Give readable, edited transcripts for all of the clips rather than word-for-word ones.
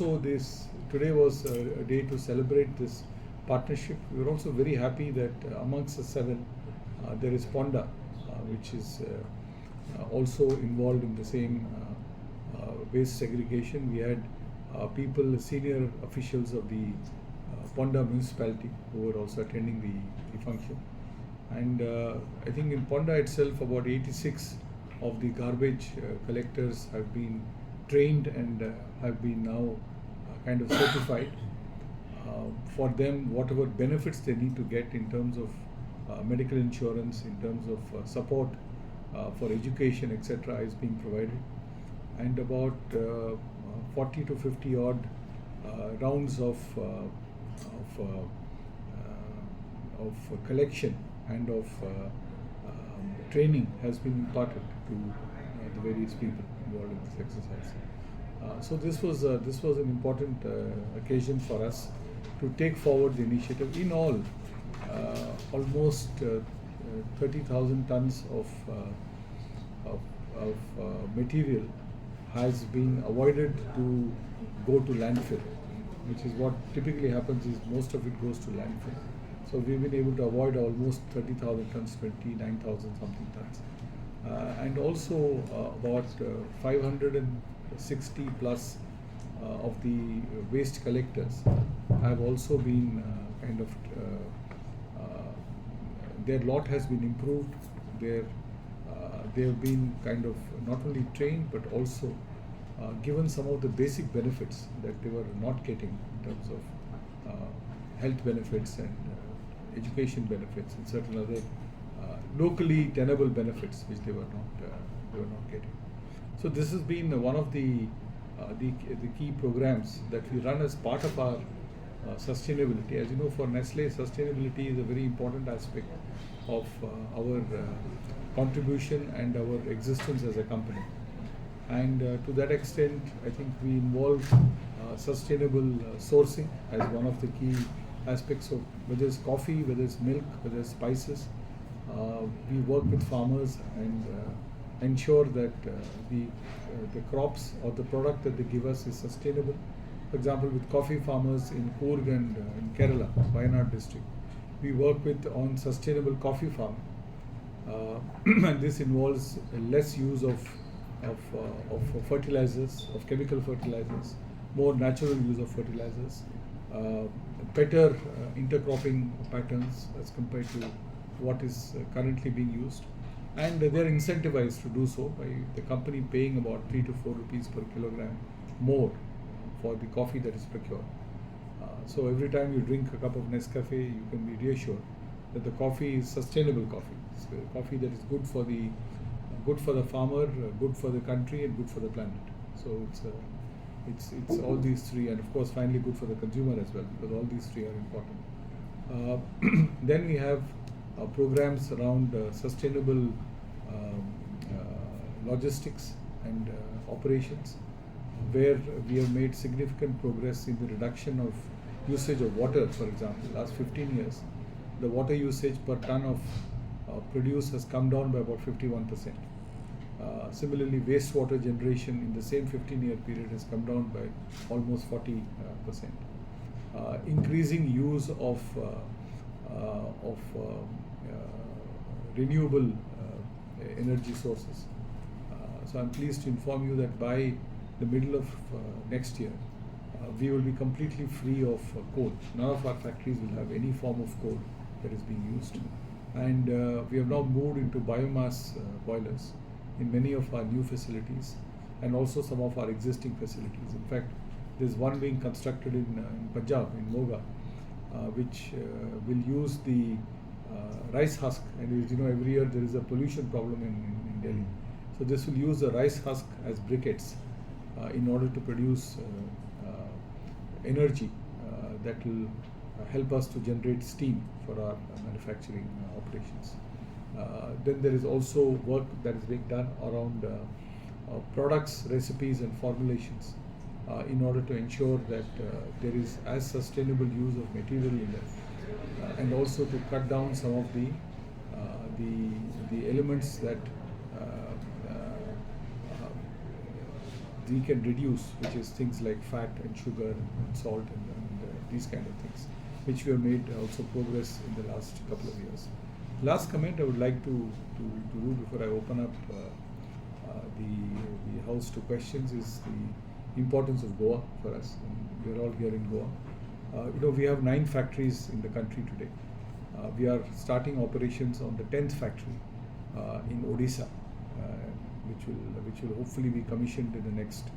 also today was a day to celebrate this partnership. We are also very happy that amongst the seven, there is Ponda, which is also involved in the same waste segregation. We had people, senior officials of the Ponda municipality who were also attending the function. And I think in Ponda itself, about 86 of the garbage collectors have been trained and have been now kind of certified. For them, whatever benefits they need to get in terms of medical insurance, in terms of support for education, etc., is being provided. And about 40 to 50 odd rounds of collection and of training has been imparted to the various people involved in this exercise. So this was an important occasion for us to take forward the initiative. In all, almost 30,000 tons of material has been avoided to go to landfill, which is what typically happens. Is most of it goes to landfill. So we've been able to avoid almost 30,000 tons, 29,000 something tons. And also about 560 plus of the waste collectors have also been their lot has been improved. They have been kind of not only trained but also given some of the basic benefits that they were not getting in terms of health benefits and education benefits and certain other locally tenable benefits which they were not getting. So this has been one of the key programs that we run as part of our sustainability. As you know, for Nestle, sustainability is a very important aspect of our contribution and our existence as a company. And to that extent, I think we involve sustainable sourcing as one of the key aspects of whether it's coffee, whether it's milk, whether it's spices. We work with farmers and ensure that the crops or the product that they give us is sustainable. For example, with coffee farmers in Coorg and in Kerala, Wayanad district, we work on sustainable coffee farming. And this involves less use of fertilizers, of chemical fertilizers, more natural use of fertilizers, better intercropping patterns as compared to what is currently being used. And they are incentivized to do so by the company paying about 3 to 4 rupees per kilogram more for the coffee that is procured. So every time you drink a cup of Nescafe, you can be reassured that the coffee is sustainable coffee. It's coffee that is good for the farmer, good for the country, and good for the planet. So it's all these three, and of course finally good for the consumer as well, because all these three are important. Then we have programs around sustainable logistics and operations, where we have made significant progress in the reduction of usage of water. For example, last 15 years, the water usage per ton of produce has come down by about 51%. Similarly, wastewater generation in the same 15-year period has come down by almost 40%. Increasing use of renewable energy sources. So I'm pleased to inform you that by the middle of next year, we will be completely free of coal. None of our factories will have any form of coal that is being used. And we have now moved into biomass boilers in many of our new facilities and also some of our existing facilities. In fact, there's one being constructed in Punjab, in Moga, which will use the rice husk. And as you know, every year there is a pollution problem in Delhi. So this will use the rice husk as briquettes in order to produce energy that will help us to generate steam for our manufacturing operations. Then there is also work that is being done around products, recipes and formulations in order to ensure that there is as sustainable use of material in them, and also to cut down some of the elements that we can reduce, which is things like fat and sugar and salt and these kind of things, which we have made also progress in the last couple of years. Last comment I would like to do before I open up the house to questions is the importance of Goa for us. And we are all here in Goa. We have 9 factories in the country today. We are starting operations on the 10th factory in Odisha, which will hopefully be commissioned in the next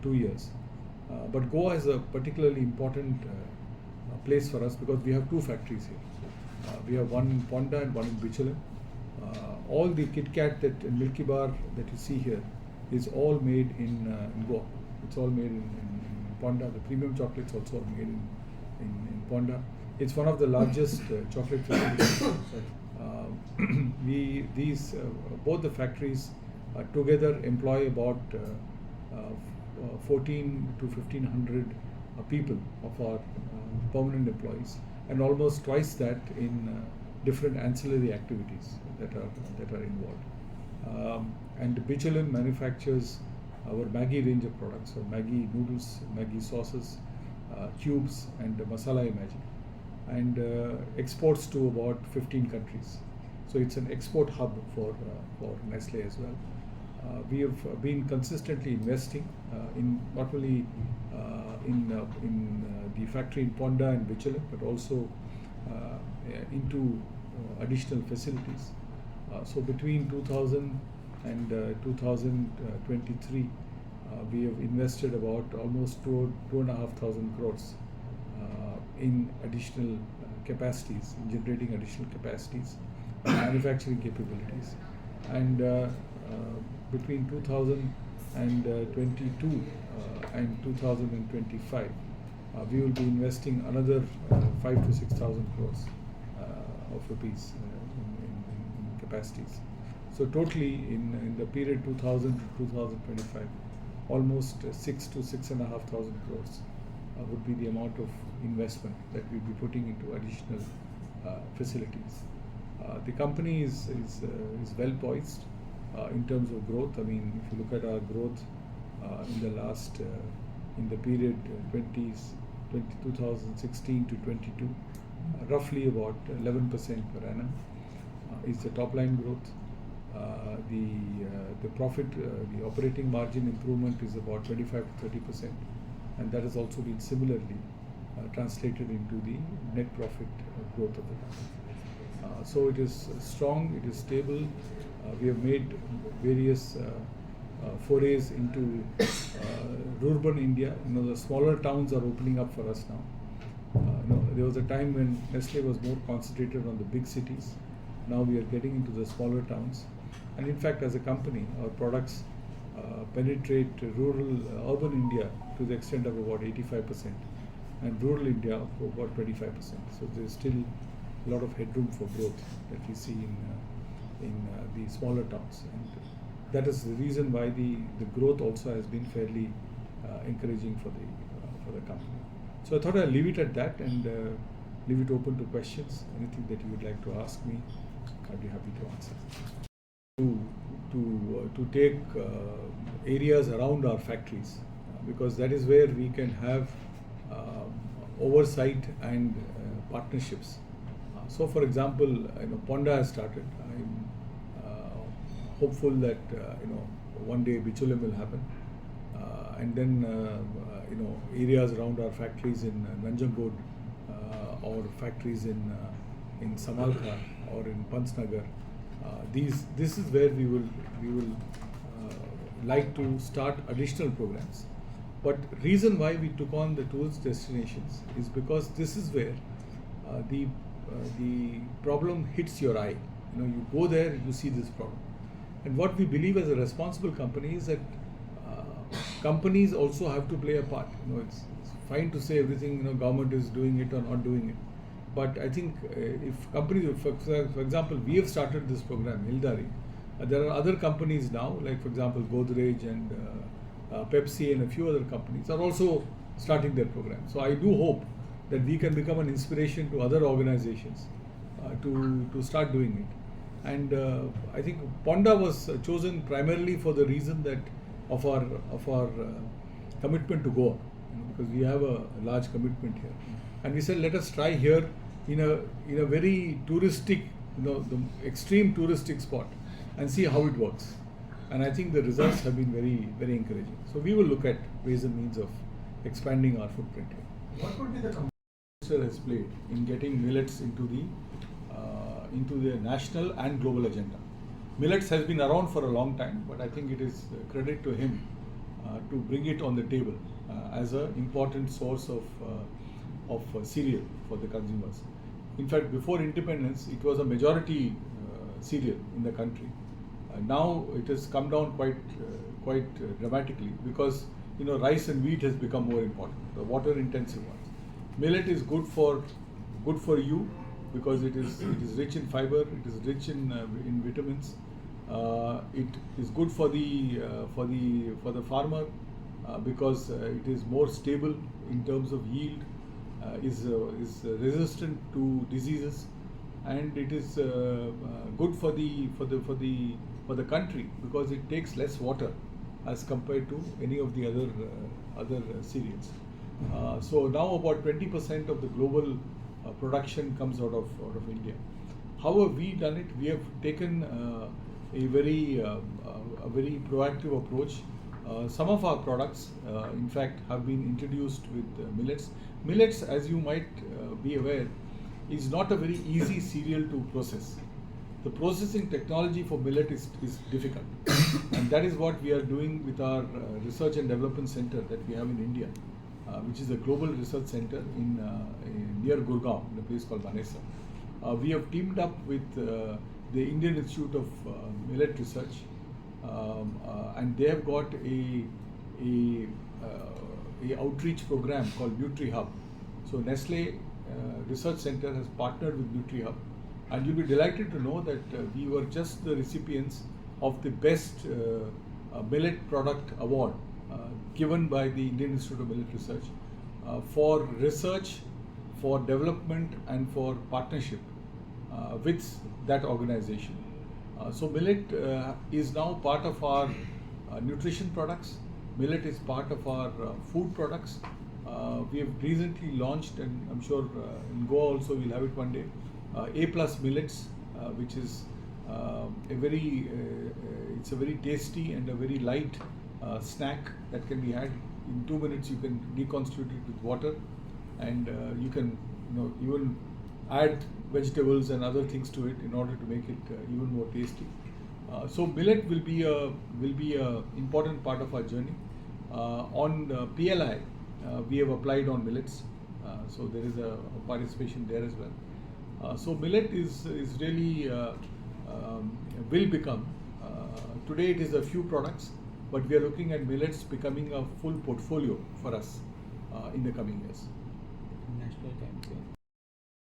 2 years. But Goa is a particularly important place for us because we have 2 factories here. We have one in Ponda and one in Bichalam. All the Kit Kat and Milky Bar that you see here is all made in Goa. It's all made in Ponda. The premium chocolates also are made in Ponda. It's one of the largest chocolate facilities. Both the factories together employ about 14 to 1500 people of our permanent employees, and almost twice that in different ancillary activities that are involved. And Bichalam manufactures our Maggi range of products, so Maggi noodles, Maggi sauces, cubes, and masala Magic, and exports to about 15 countries. So it's an export hub for Nestle as well. We have been consistently investing in not only in the factory in Ponda and Bichalam, but also into additional facilities. So between 2000 and 2023, we have invested about almost 2,500 crores in additional capacities, in generating additional capacities, manufacturing capabilities, and between 2022 and 2025, we will be investing another 5,000 to 6,000 crores of rupees in capacities. So totally in the period 2000 to 2025, almost 6,000 to 6,500 crores would be the amount of investment that we'll be putting into additional facilities. The company is well poised in terms of growth. I mean, if you look at our growth in the period 2016 to 22, roughly about 11% per annum is the top line growth. The profit, the operating margin improvement is about 25 to 30%, and that has also been similarly translated into the net profit growth of the company. So it is strong, it is stable. We have made various forays into rural India. The smaller towns are opening up for us now. There was a time when Nestle was more concentrated on the big cities. Now we are getting into the smaller towns, and in fact, as a company, our products penetrate urban India to the extent of about 85%, and rural India for about 25%. So there is still a lot of headroom for growth that we see in the smaller towns, and that is the reason why the growth also has been fairly encouraging for the company. So I thought I'll leave it at that and leave it open to questions. Anything that you would like to ask me, I'd be happy to answer. To take areas around our factories, because that is where we can have oversight and partnerships. So, for example, Ponda has started. I'm hopeful that one day Bichalam will happen, and then areas around our factories in Nanjangod or factories in Samalkha or in Panchnagar. This is where we will like to start additional programs. But reason why we took on the tourist destinations is because this is where the problem hits your eye. You go there, you see this problem. And what we believe as a responsible company is that companies also have to play a part. It's fine to say everything government is doing it or not doing it, but I think if companies, for example, we have started this program, Hildari. There are other companies now, like for example Godrej and Pepsi and a few other companies are also starting their program. So I do hope that we can become an inspiration to other organizations to start doing it. And I think Ponda was chosen primarily for the reason that of our commitment to Goa, because we have a large commitment here, and we said let us try here in a very touristic, the extreme touristic spot, and see how it works. And I think the results have been very, very encouraging. So we will look at ways and means of expanding our footprint here. What would be the Minister has played in getting millets into the national and global agenda. Millets has been around for a long time, but I think it is credit to him to bring it on the table as an important source of cereal for the consumers. In fact, before independence, it was a majority cereal in the country. Now it has come down quite dramatically, because rice and wheat has become more important, the water intensive ones. Millet is good for you, because it is rich in fiber, it is rich in vitamins. It is good for the farmer because it is more stable in terms of yield, is resistant to diseases, and it is good for the country, because it takes less water as compared to any of the other cereals. So now about 20% of the global production comes out of India. How have we done it? We have taken a very proactive approach. Some of our products, in fact, have been introduced with millets. Millets, as you might be aware, is not a very easy cereal to process. The processing technology for millet is difficult, and that is what we are doing with our research and development center that we have in India, which is a global research center in near Gurgaon, in a place called Vanessa. We have teamed up with the Indian Institute of Millet Research, and they have got a outreach program called NutriHub. So Nestle Research Center has partnered with NutriHub, and you'll be delighted to know that we were just the recipients of the best millet product award given by the Indian Institute of Millet Research for research, for development, and for partnership with that organization. So millet is now part of our nutrition products. Millet is part of our food products. We have recently launched, and I'm sure in Goa also we'll have it one day, A+ millets, which is it's a very tasty and a very light snack that can be had in 2 minutes. You can reconstitute it with water, and you can even add vegetables and other things to it in order to make it even more tasty. So millet will be a important part of our journey. On PLI, we have applied on millets, so there is a participation there as well. So millet is really will become, today it is a few products, but we are looking at millets becoming a full portfolio for us in the coming years. national campaign?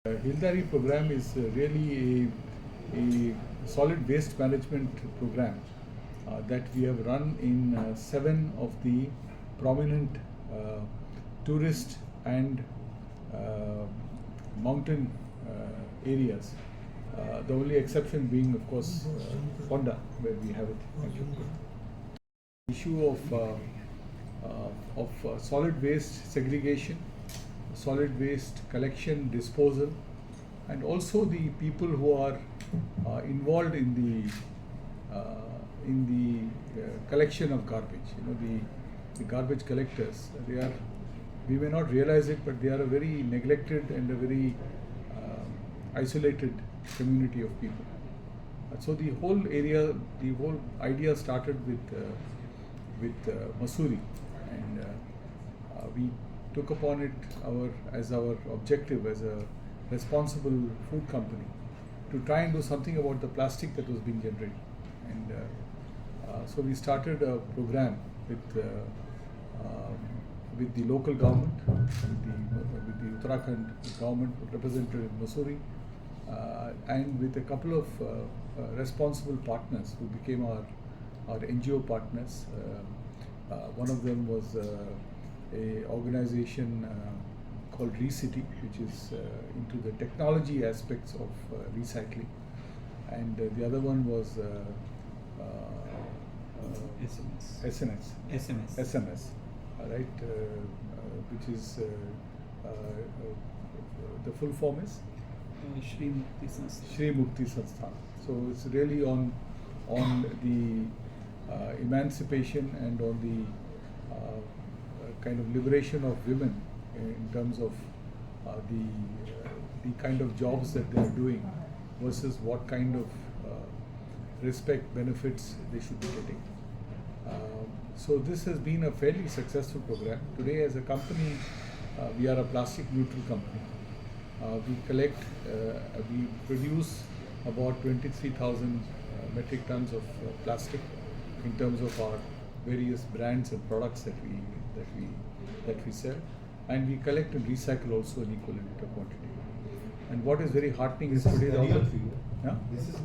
Hildari program is really a solid waste management program that we have run in 7 of the prominent tourist and mountain areas. The only exception being, of course, Honda, where we have it. The issue of solid waste segregation, solid waste collection, disposal, and also the people who are involved in the collection of garbage. The garbage collectors. We may not realize it, but they are a very neglected and a very isolated community of people. So the whole idea started with Mussoorie, and we took upon it as our objective as a responsible food company to try and do something about the plastic that was being generated. And so we started a program with the local government, with the Uttarakhand government represented in Mussoorie, and with a couple of responsible partners who became our NGO partners. One of them was a organization called ReCity, which is into the technology aspects of recycling, and the other one was SMS. SNS. SMS. SMS, right? Which is the full form is Shri Mukti Sanstha. Shri Mukti Sansthan. So it's really on the emancipation and on the kind of liberation of women in terms of the kind of jobs that they are doing versus what kind of respect, benefits they should be getting. So this has been a fairly successful program. Today as a company, we are a plastic neutral company. We collect, we produce about 23,000 metric tons of plastic in terms of our various brands and products that we sell, and we collect and recycle also in equal and greater quantity. And what is very heartening is This is today the real figure. Yeah? This is